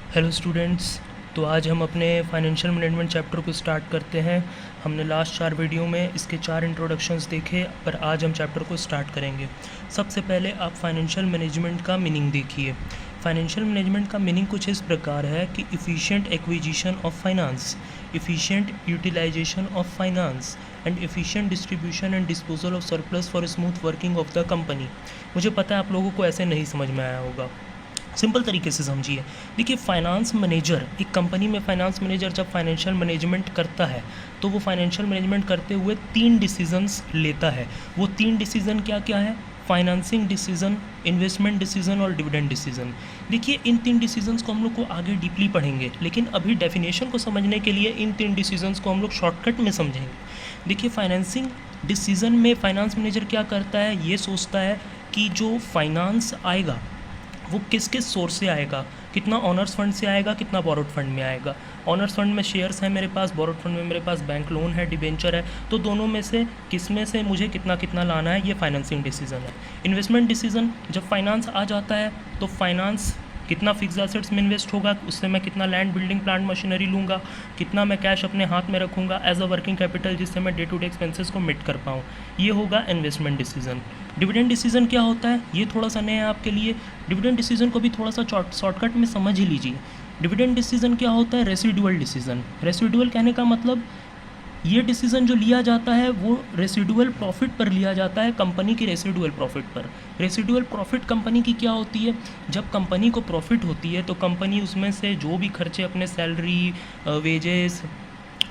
Hello students. तो आज हम अपने फाइनेंशियल मैनेजमेंट चैप्टर को स्टार्ट करते हैं। हमने लास्ट 4 वीडियो में इसके 4 इंट्रोडक्शंस देखे, पर आज हम चैप्टर को स्टार्ट करेंगे। सबसे पहले आप फाइनेंशियल मैनेजमेंट का मीनिंग देखिए। फाइनेंशियल मैनेजमेंट का मीनिंग कुछ इस प्रकार है कि efficient acquisition of finance, efficient utilisation of finance and efficient distribution and disposal of surplus for smooth working of the company. मुझे पता है आप लोगों को ऐसे नहीं समझ में आया होगा, सिंपल तरीके से समझिए। देखिए, फाइनेंस मैनेजर, एक कंपनी में फाइनेंस मैनेजर जब फाइनेंशियल मैनेजमेंट करता है तो वो फाइनेंशियल मैनेजमेंट करते हुए 3 डिसीजंस लेता है। वो 3 डिसीजन क्या क्या है? फाइनेंसिंग डिसीजन, इन्वेस्टमेंट डिसीजन और डिविडेंड डिसीजन। देखिए, इन 3 डिसीजंस को हम लोग को आगे डीपली पढ़ेंगे, लेकिन अभी डेफिनेशन को समझने के लिए इन 3 डिसीजंस को हम लोग शॉर्टकट में समझेंगे। देखिए, फाइनेंसिंग डिसीजन में फाइनेंस मैनेजर क्या करता है, ये सोचता है कि जो फाइनेंस आएगा वो किस किस सोर्स से आएगा, कितना ऑनर्स फंड से आएगा, कितना बोरोड फंड में आएगा। ऑनर्स फंड में शेयर्स हैं मेरे पास, बोरोड फंड में मेरे पास बैंक लोन है, डिबेंचर है, तो दोनों में से किस में से मुझे कितना कितना लाना है, ये फाइनेंसिंग डिसीजन है। इन्वेस्टमेंट डिसीजन, जब फाइनेंस आ जाता है तो फाइनेंस कितना फिक्स एसेट्स में इन्वेस्ट होगा, उससे मैं कितना लैंड, बिल्डिंग, प्लांट, मशीनरी लूँगा, कितना मैं कैश अपने हाथ में रखूँगा एज अ वर्किंग कैपिटल, जिससे मैं डे टू डे एक्सपेंसेस को मीट कर पाऊँ। ये होगा इन्वेस्टमेंट डिसीजन। डिविडेंड डिसीजन क्या होता है, ये थोड़ा सा नया है आपके लिए। डिविडेंड डिसीजन को भी थोड़ा सा शॉर्टकट में समझ ही लीजिए। डिविडेंड डिसीजन क्या होता है? Residual decision. रेसिडुअल कहने का मतलब ये डिसीजन जो लिया जाता है वो रेसिडुअल प्रॉफिट पर लिया जाता है, कंपनी की रेसिडुअल प्रॉफिट पर। रेसिडुअल प्रॉफिट कंपनी की क्या होती है? जब कंपनी को प्रॉफिट होती है तो कंपनी उसमें से जो भी खर्चे अपने सैलरी, वेजेस,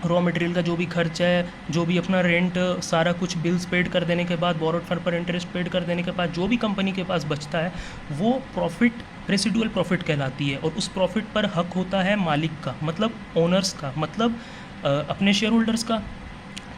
रॉ मटेरियल का जो भी खर्च है, जो भी अपना रेंट, सारा कुछ बिल्स पेड कर देने के बाद, बोरोड फंड पर इंटरेस्ट पेड कर देने के बाद जो भी कंपनी के पास बचता है वो प्रॉफिट रेसिडुअल प्रॉफिट कहलाती है। और उस प्रॉफिट पर हक होता है मालिक का, मतलब ओनर्स का, मतलब अपने शेयर होल्डर्स का।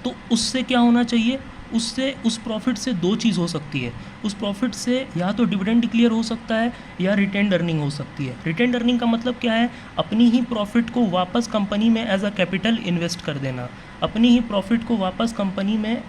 तो उससे क्या होना चाहिए? उससे, उस प्रॉफिट से 2 चीज़ हो सकती है। उस प्रॉफिट से या तो डिविडेंड डिक्लेयर हो सकता है या रिटेन्ड अर्निंग हो सकती है। रिटेन्ड अर्निंग का मतलब क्या है? अपनी ही प्रॉफिट को वापस कंपनी में एज अ कैपिटल इन्वेस्ट कर देना। अपनी ही प्रॉफिट को वापस कंपनी में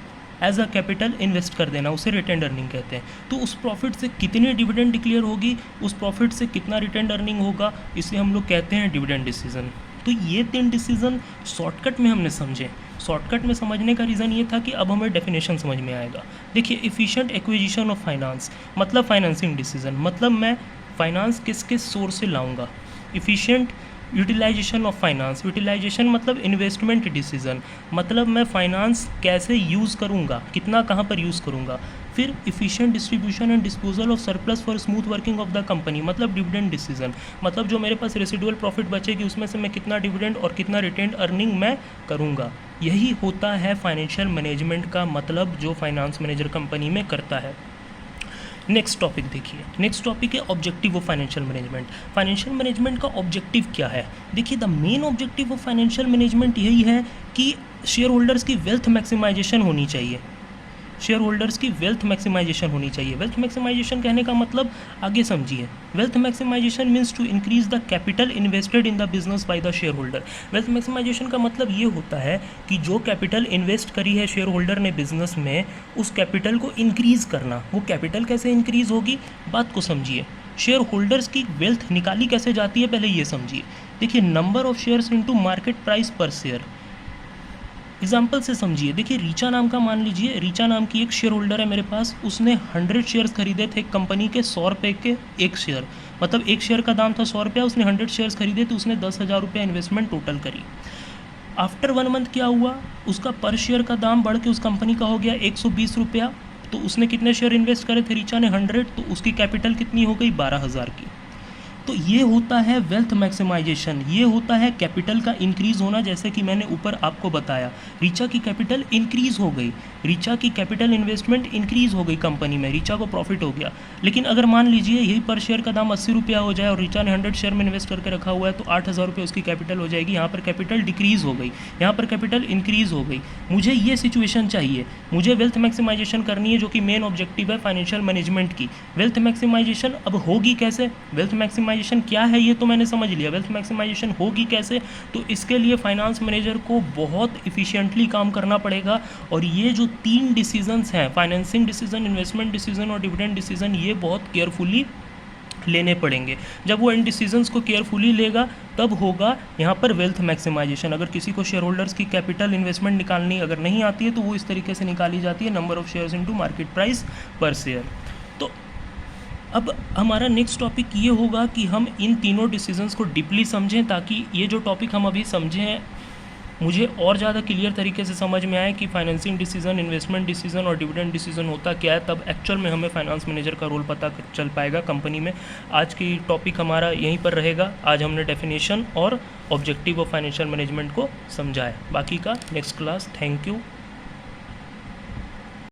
एज अ कैपिटल इन्वेस्ट कर देना, उसे रिटेन्ड अर्निंग कहते हैं। तो उस प्रॉफिट से कितनी डिविडेंड डिक्लेयर होगी, उस प्रॉफिट से कितना रिटेन्ड अर्निंग होगा, इसे हम लोग कहते हैं डिविडेंड डिसीजन। तो ये 3 डिसीजन शॉर्टकट में हमने समझे। शॉर्टकट में समझने का रीज़न ये था कि अब हमें डेफिनेशन समझ में आएगा। देखिए, इफ़िशिएंट एक्विजिशन ऑफ फाइनेंस मतलब फाइनेंसिंग डिसीजन, मतलब मैं फाइनेंस किस किस सोर्स से लाऊंगा। Efficient utilisation of finance, utilisation मतलब इन्वेस्टमेंट डिसीजन, मतलब मैं फाइनेंस कैसे यूज़ करूँगा, कितना कहाँ पर यूज़ करूँगा। फिर efficient distribution and disposal of surplus for smooth working of the company, मतलब डिविडेंड डिसीजन, मतलब जो मेरे पास रेसिडुअल प्रॉफिट बचेगी उसमें से मैं कितना डिविडेंड और कितना रिटेन्ड अर्निंग मैं करूँगा। यही होता है फाइनेंशियल मैनेजमेंट का मतलब, जो फाइनेंस मैनेजर कंपनी में करता है। नेक्स्ट टॉपिक देखिए। नेक्स्ट टॉपिक है objective of financial management. Financial management का ऑब्जेक्टिव क्या है? देखिए, the main objective of financial management यही है कि शेयर होल्डर्स की वेल्थ मैक्सिमाइजेशन होनी चाहिए। शेयर होल्डर्स की वेल्थ मैक्सिमाइजेशन होनी चाहिए। वेल्थ मैक्सिमाइजेशन कहने का मतलब आगे समझिए। Wealth maximisation means to increase the capital invested in the business by the shareholder. Wealth maximisation का मतलब ये होता है कि जो कैपिटल इन्वेस्ट करी है शेयर होल्डर ने बिजनेस में, उस कैपिटल को इंक्रीज़ करना। वो कैपिटल कैसे इंक्रीज़ होगी, बात को समझिए। शेयर होल्डर्स की वेल्थ निकाली कैसे जाती है, पहले ये समझिए। देखिए, number of shares into market price पर शेयर। एग्जाम्पल से समझिए। देखिए, रीचा नाम का मान लीजिए, रीचा नाम की एक शेयर होल्डर है मेरे पास, उसने 100 शेयर्स खरीदे थे कंपनी के 100 रुपये के एक शेयर, मतलब एक शेयर का दाम था 100 रुपया, उसने 100 शेयर्स खरीदे तो उसने 10,000 रुपया इन्वेस्टमेंट टोटल करी। आफ्टर 1 मंथ क्या हुआ, उसका पर शेयर का दाम बढ़ के उस कंपनी का हो गया 120 रुपया। तो उसने कितने शेयर इन्वेस्ट करे थे? रीचा ने 100, तो उसकी कैपिटल कितनी हो गई? 12,000 की। तो ये होता है वेल्थ मैक्सिमाइजेशन, ये होता है कैपिटल का इंक्रीज़ होना। जैसे कि मैंने ऊपर आपको बताया, रीचा की कैपिटल इंक्रीज़ हो गई, रीचा की कैपिटल इन्वेस्टमेंट इंक्रीज़ हो गई कंपनी में, रीचा को प्रॉफिट हो गया। लेकिन अगर मान लीजिए यही पर शेयर का दाम 80 रुपया हो जाए और रीचा ने 100 शेयर में इन्वेस्ट करके रखा हुआ है, तो 8,000 रुपये उसकी कैपिटल हो जाएगी। यहाँ पर कैपिटल डिक्रीज़ हो गई, यहाँ पर कैपिटल इंक्रीज़ हो गई। मुझे ये सिचुएशन चाहिए, मुझे वेल्थ मैक्सिमाइजेशन करनी है, जो कि मेन ऑब्जेक्टिव है फाइनेंशियल मैनेजमेंट की। वेल्थ मैक्सिमाइजेशन अब होगी कैसे? वेल्थ मैक्सिमाइजेशन क्या है ये तो मैंने समझ लिया। वेल्थ मैक्सिमाइजेशन होगी कैसे? तो इसके लिए फाइनेंस मैनेजर को बहुत इफ़िशिएंटली काम करना पड़ेगा। और ये जो 3 डिसीजंस हैं, फाइनेंसिंग डिसीजन, इन्वेस्टमेंट डिसीजन और डिविडेंड डिसीजन, ये बहुत केयरफुली लेने पड़ेंगे। जब वो इन डिसीजंस को केयरफुली लेगा तब होगा यहाँ पर वेल्थ मैक्सिमाइजेशन। अगर किसी को शेयर होल्डर्स की कैपिटल इन्वेस्टमेंट निकालनी अगर नहीं आती है तो वो इस तरीके से निकाली जाती है, number of shares into market price पर शेयर। तो अब हमारा नेक्स्ट टॉपिक ये होगा कि हम इन तीनों डिसीजंस को डीपली समझें, ताकि ये जो टॉपिक हम अभी समझे हैं मुझे और ज़्यादा क्लियर तरीके से समझ में आए कि फाइनेंसिंग डिसीजन, इन्वेस्टमेंट डिसीजन और डिविडेंड डिसीजन होता क्या है। तब एक्चुअल में हमें फाइनेंस मैनेजर का रोल पता चल पाएगा कंपनी में। आज की टॉपिक हमारा यहीं पर रहेगा। आज हमने डेफिनेशन और ऑब्जेक्टिव ऑफ फाइनेंशियल मैनेजमेंट को समझा है। बाकी का नेक्स्ट क्लास। Thank you.